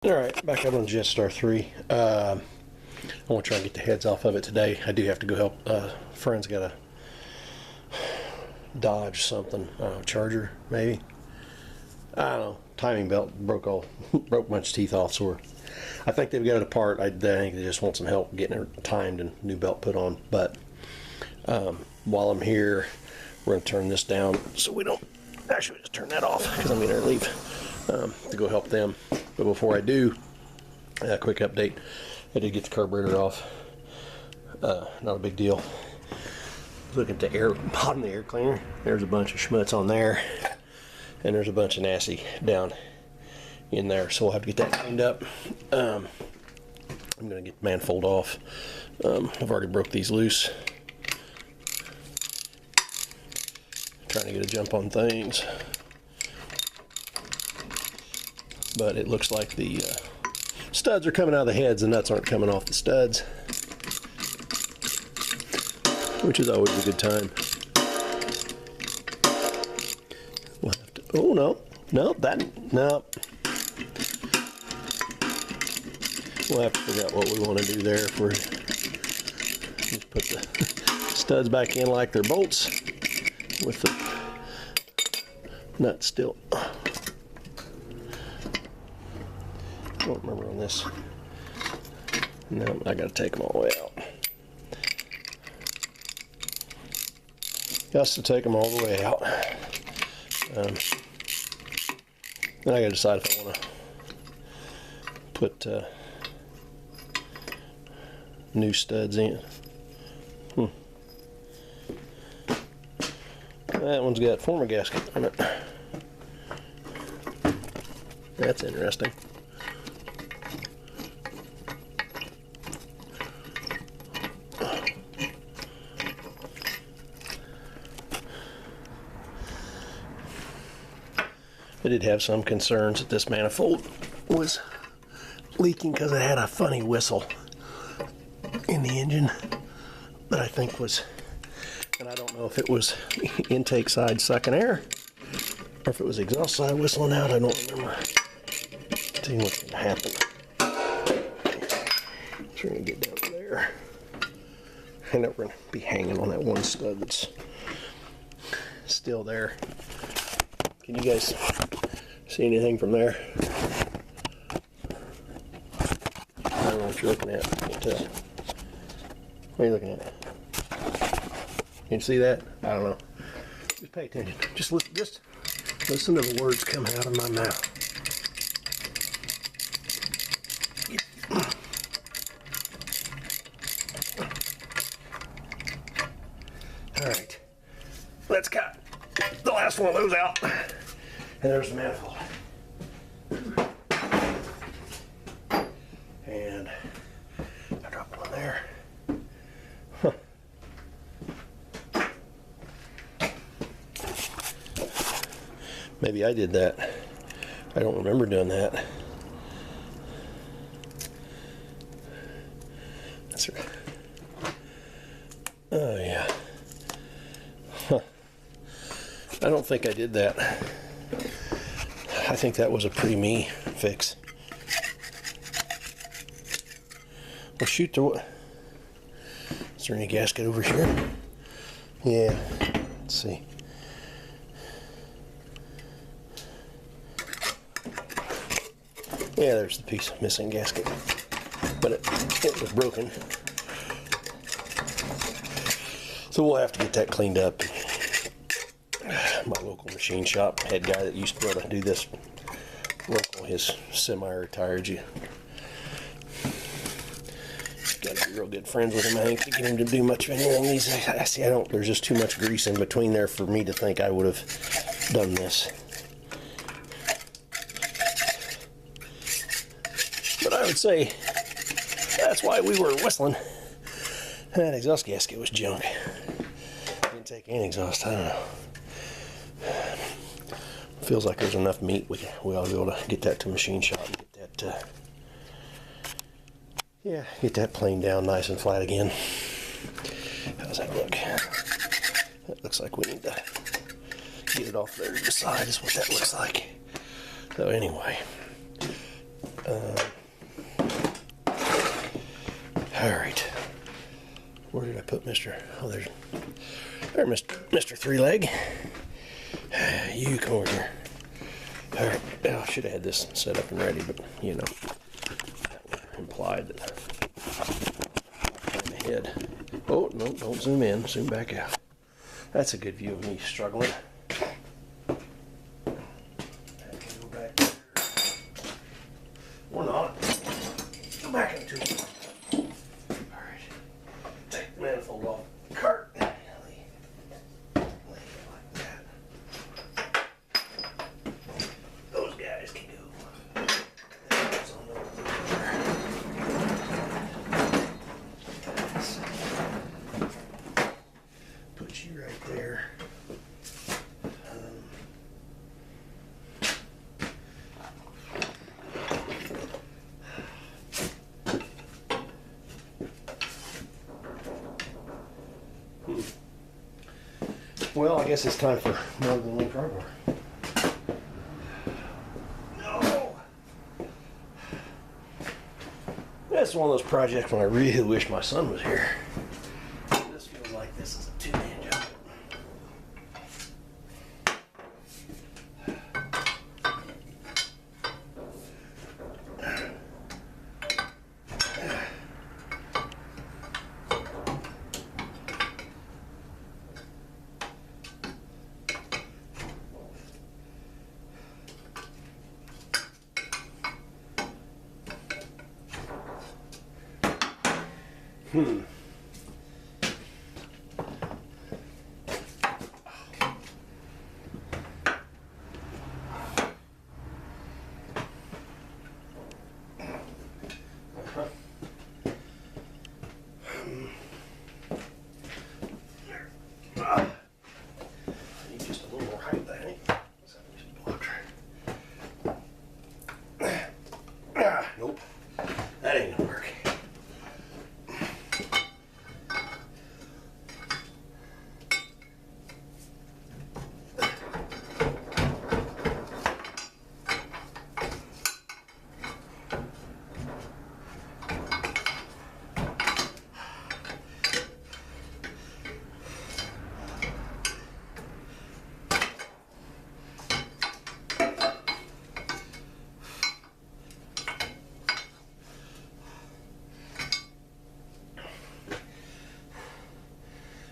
Alright, back up on Jetstar 3. I want to try and get the heads off of it today. I do have to go help. Friend's got a Dodge something. I don't know, Charger, maybe? I don't know. Timing belt broke a bunch of teeth off, so I think they've got it apart. I think they just want some help getting it timed and new belt put on. But while I'm here, we're going to turn this down so we don't actually just turn that off because I'm going to leave to go help them. But before I do, a quick update. I did get the carburetor off. Not a big deal. Look at the air, bottom of the air cleaner. There's a bunch of schmutz on there, and there's a bunch of nasty down in there. So we'll have to get that cleaned up. I'm gonna get the manifold off. I've already broke these loose. Trying to get a jump on things, but it looks like the studs are coming out of the heads. The nuts aren't coming off the studs, which is always a good time. We'll have to, oh no, no. We'll have to figure out what we want to do there. If we're just put the studs back in like they're bolts with the nuts still. I don't remember on this. No, I gotta take them all the way out. Got to take them all the way out. Then I gotta decide if I want to put new studs in. That one's got former gasket on it. That's interesting. I did have some concerns that this manifold was leaking because it had a funny whistle in the engine that I think was, and I don't know if it was intake side sucking air or if it was exhaust side whistling out. I don't remember. See what's going to happen. So we're going to get down there. And we're going to be hanging on that one stud that's still there. Can you guys see anything from there? I don't know what you're looking at. I can't tell. What are you looking at? Can you see that? I don't know. Just pay attention. Just listen to the words coming out of my mouth. All right. Let's cut the last one of those out. And there's the manifold. And I dropped one there. Huh. Maybe I did that. I don't remember doing that. That's right. Oh yeah. Huh. I don't think I did that. I think that was a pretty me fix. Well, shoot, is there any gasket over here? Yeah, let's see. Yeah, there's the piece of missing gasket, but it was broken. So we'll have to get that cleaned up. My local machine shop head guy that used to be able to do this local, his semi-retired. You got to be real good friends with him, I think, to get him to do much of anything. I see. There's just too much grease in between there for me to think I would have done this. But I would say that's why we were whistling. That exhaust gasket was junk. Didn't take any exhaust. I don't know. Feels like there's enough meat. We ought to be able to get that to machine shop and get that. Get that plane down nice and flat again. How's that look? That looks like we need to get it off there to the side. Is what that looks like. So anyway, All right. Where did I put Mr.? Oh, there, Mr. Three Leg. You come over here. All right. Oh, I should have had this set up and ready, but you know, that implied that I'm ahead. Oh no! Don't zoom in. Zoom back out. That's a good view of me struggling. Go back there. Or not. Go back into it. Alright. Take the manifold off the cart. Lay it like that. Those guys can go. That's on over there. Put you right there. Well, I guess it's time for more than one crowbar. No! That's one of those projects when I really wish my son was here. This feels like this is a two-man job. Need just a little more height, I think. Nope. That ain't gonna work.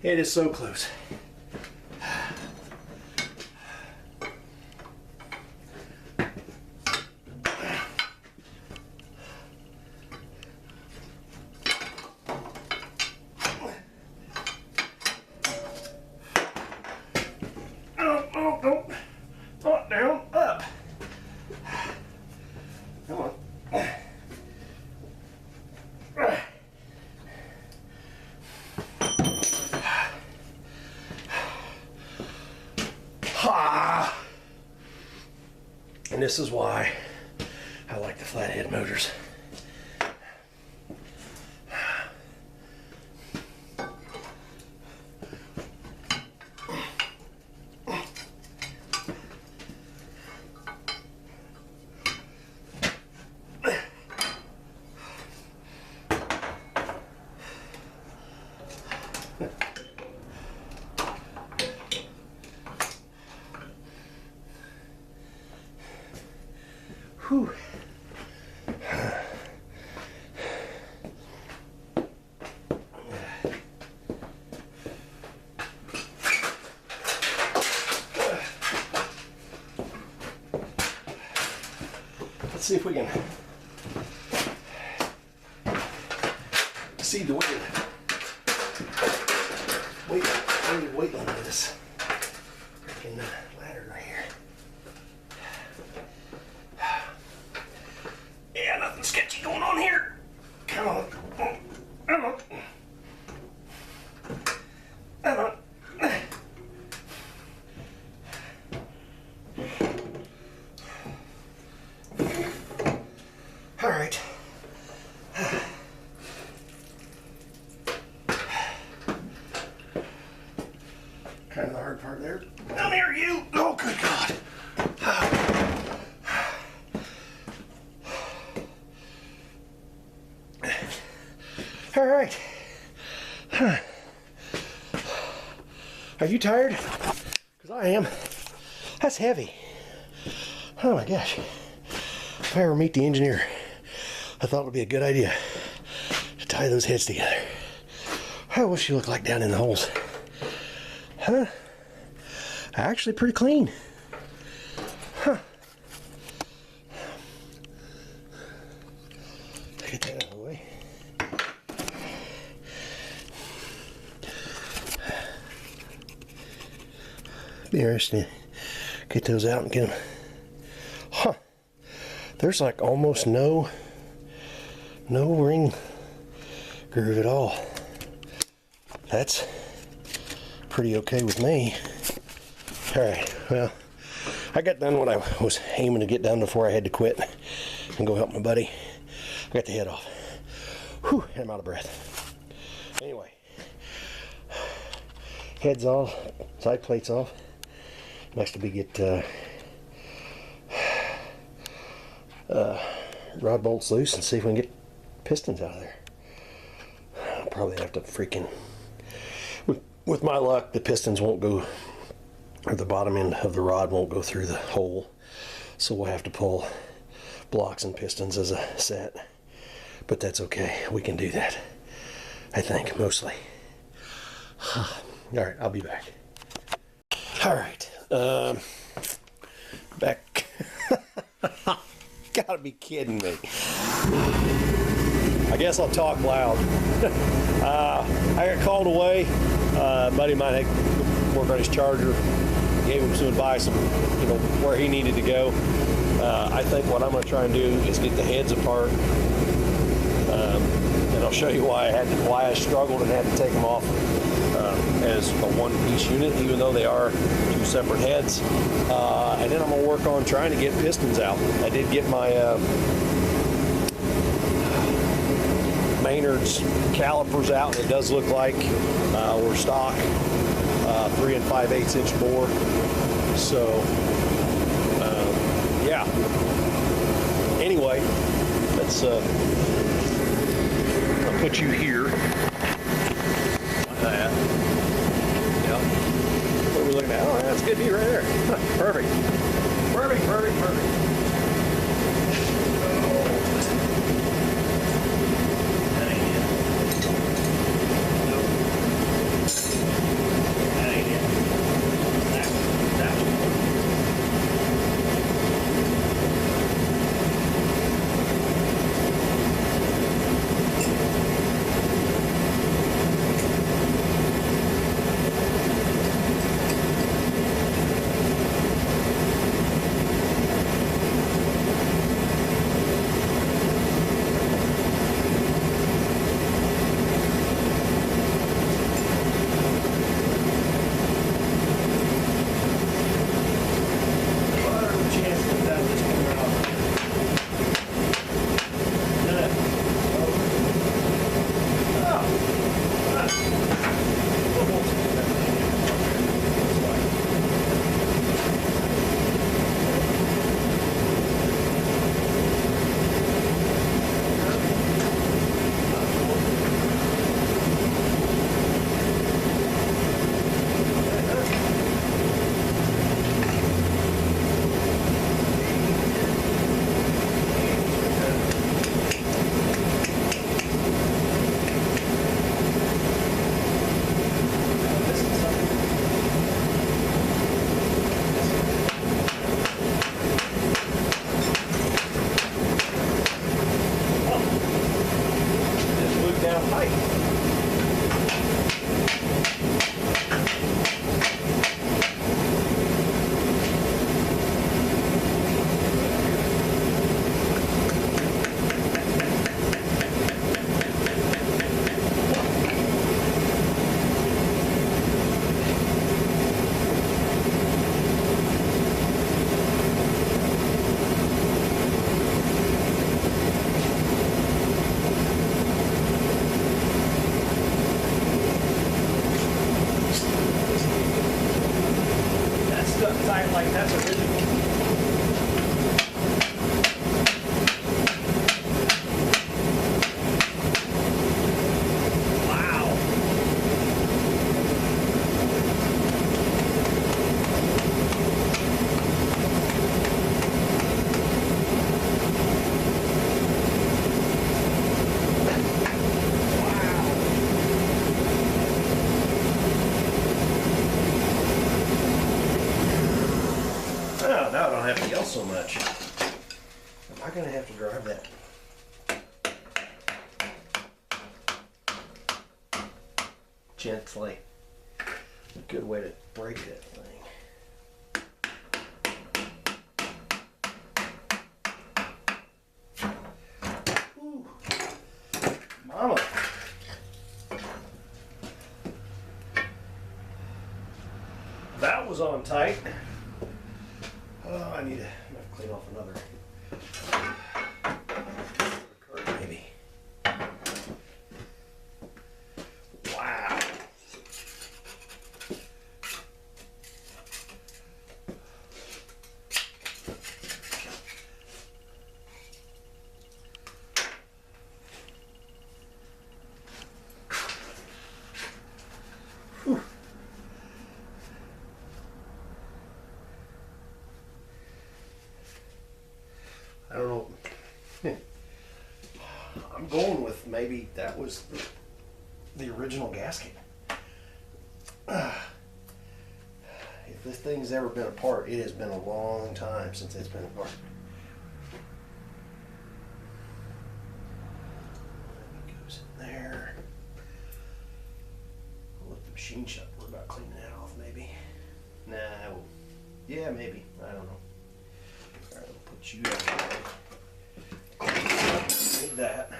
It is so close. Oh, up, down, up. Come on. And this is why I like the flathead motors. Whew. Let's see if we can see the weight limit of this freaking ladder right here. Yeah, nothing sketchy going on here. Come on. Come on. Come on. All right. Kind of the hard part there. Come here, you. Oh, good God. All right. Are you tired? Because I am. That's heavy. Oh my gosh. If I ever meet the engineer, I thought it would be a good idea to tie those heads together. What will she look like down in the holes? Huh? Actually pretty clean. Huh. Get that out of the way. Be interesting to get those out and get them. Huh. There's like almost no ring groove at all. That's pretty okay with me. Alright, well, I got done what I was aiming to get done before I had to quit and go help my buddy. I got the head off. Whew, and I'm out of breath. Anyway, head's off, side plates off. Next to be get rod bolts loose and see if we can get pistons out of there. I'll probably have to freaking, with my luck, the pistons won't go, or the bottom end of the rod won't go through the hole, so we'll have to pull blocks and pistons as a set, but that's okay, we can do that, I think, mostly. Alright, I'll be back. Alright, back. Gotta be kidding me. I guess I'll talk loud. I got called away. A buddy of mine had work on his charger. Gave him some advice on, where he needed to go. I think what I'm going to try and do is get the heads apart, and I'll show you why I struggled and had to take them off as a one-piece unit, even though they are two separate heads. And then I'm going to work on trying to get pistons out. I did get my Maynard's calipers out, and it does look like we're stock 3 5/8 inch bore. So yeah. Anyway, let's I'll put you here. Like that. Yep. What are we looking at? Oh, that's a good view right there. Perfect. Perfect. Perfect. Perfect. so much. Am I gonna have to drive that? Gently. A good way to break that thing. Ooh. Mama. That was on tight. Oh, I need to clean off another card maybe. Wow. Whew. I don't know. I'm going with maybe that was the original gasket. If this thing's ever been apart, it has been a long time since it's been apart. It goes in there. I'll let the machine shut. Worry about cleaning that off maybe. Nah, yeah, maybe. I don't know. All right, I'll put you down. Need that.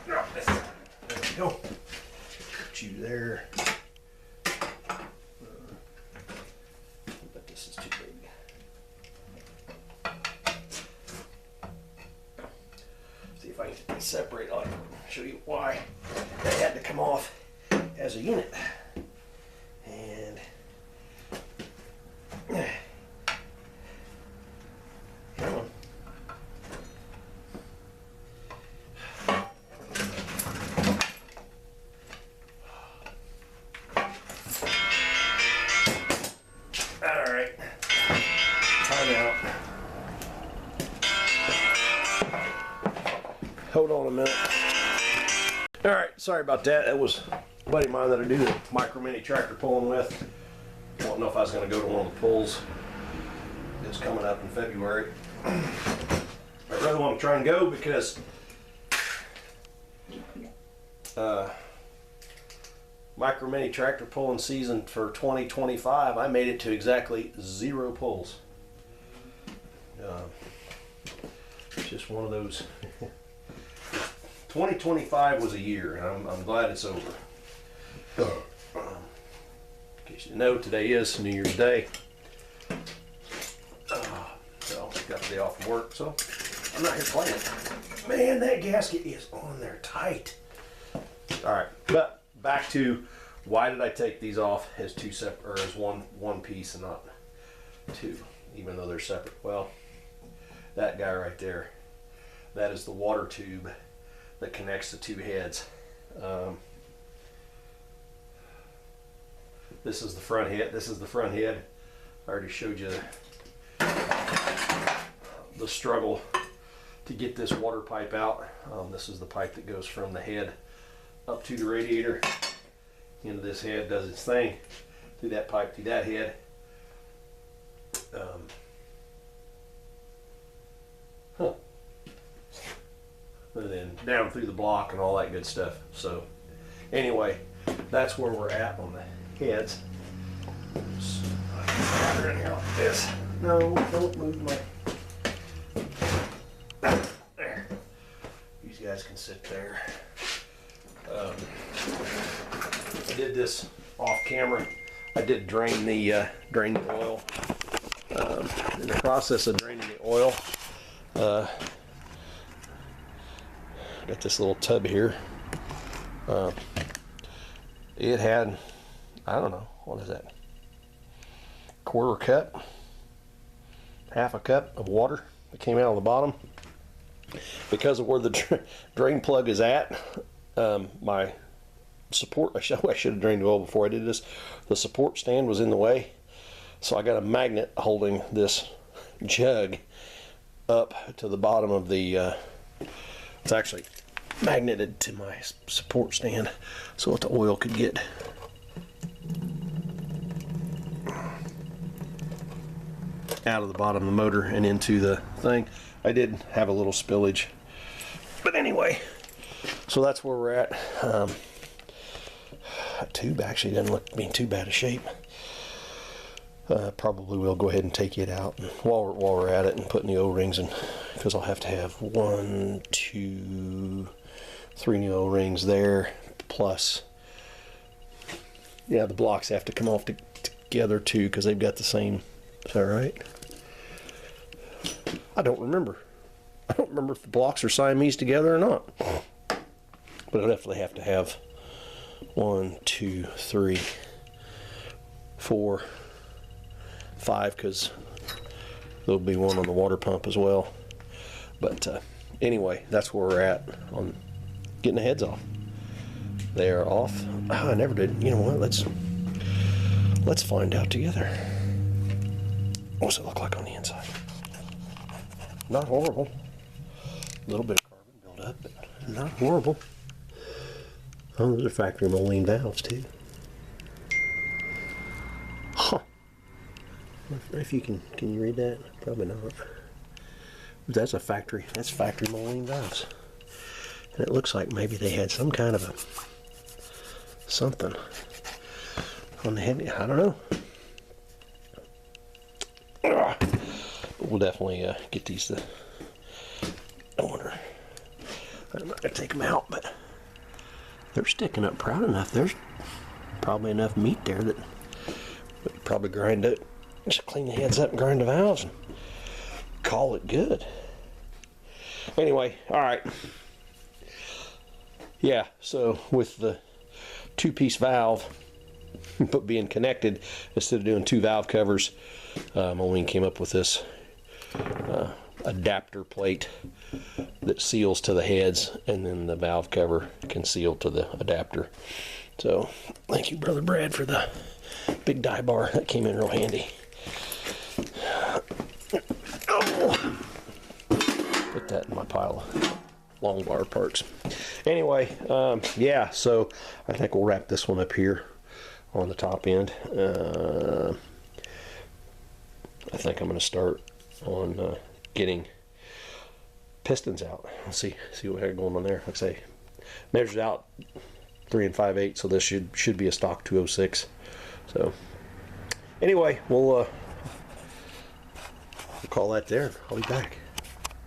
Drop this. There we go. Put you there. But this is too big. See if I can separate. I'll show you why they had to come off as a unit. And come on. All right. Time out. Hold on a minute. All right, sorry about that. That was a buddy of mine that I do the micro mini tractor pulling with. I don't know if I was going to go to one of the pulls. It's coming up in February. I really want to try and go because micro mini tractor pulling season for 2025, I made it to exactly 0 pulls. It's just one of those. 2025 was a year, and I'm glad it's over. In case you didn't know, today is New Year's Day. So I got the day off from work, so I'm not here playing. Man, that gasket is on there tight. All right, but back to why did I take these off as two separate, or as one piece and not two, even though they're separate? Well, that guy right there, that is the water tube that connects the two heads. This is the front head. This is the front head. I already showed you the struggle to get this water pipe out. This is the pipe that goes from the head up to the radiator into this head, does its thing through that pipe to that head. And then down through the block and all that good stuff. So anyway, that's where we're at on the heads. So, they're in here like this. No, don't move my. There. These guys can sit there. I did this off camera. I did drain the oil. In the process of draining the oil, got this little tub here. It had, I don't know, what is that? Quarter cup, half a cup of water that came out of the bottom. Because of where the drain plug is at, my support, I should have drained the oil before I did this. The support stand was in the way. So I got a magnet holding this jug up to the bottom of the, it's actually magneted to my support stand so that the oil could get out of the bottom of the motor and into the thing. I did have a little spillage, but anyway, so that's where we're at. That tube actually doesn't look to be in too bad a shape. Probably will go ahead and take it out and while we're at it and putting the O-rings in, because I'll have to have 1, 2, 3 new O-rings there, plus yeah, the blocks have to come off together too, because they've got the same. Is that right? I don't remember if the blocks are Siamese together or not, but I'll definitely have to have 1, 2, 3, 4, 5, because there'll be one on the water pump as well. But anyway, that's where we're at on getting the heads off. They are off. Oh, I never did. You know what? Let's find out together. What's it look like on the inside? Not horrible. A little bit of carbon buildup, but not horrible. Oh, those are factory Moline valves too. Huh. If you can you read that? Probably not. That's factory Moline valves. And it looks like maybe they had some kind of something on the head. I don't know. But we'll definitely get these to. I wonder. I'm not gonna take them out, but they're sticking up proud enough. There's probably enough meat there that would probably grind it. Just clean the heads up and grind the valves and call it good. Anyway, all right. Yeah, so with the 2-piece valve but being connected, instead of doing 2 valve covers, Moline came up with this adapter plate that seals to the heads, and then the valve cover can seal to the adapter. So thank you, Brother Brad, for the big die bar. That came in real handy. Oh. Put that in my pile of long bar parts. Anyway, yeah, so I think we'll wrap this one up here on the top end. I think I'm going to start on getting pistons out. Let's see what I got going on there. Like I say, measures out 3 5/8, so this should be a stock 206. So anyway, we'll call that there. I'll be back.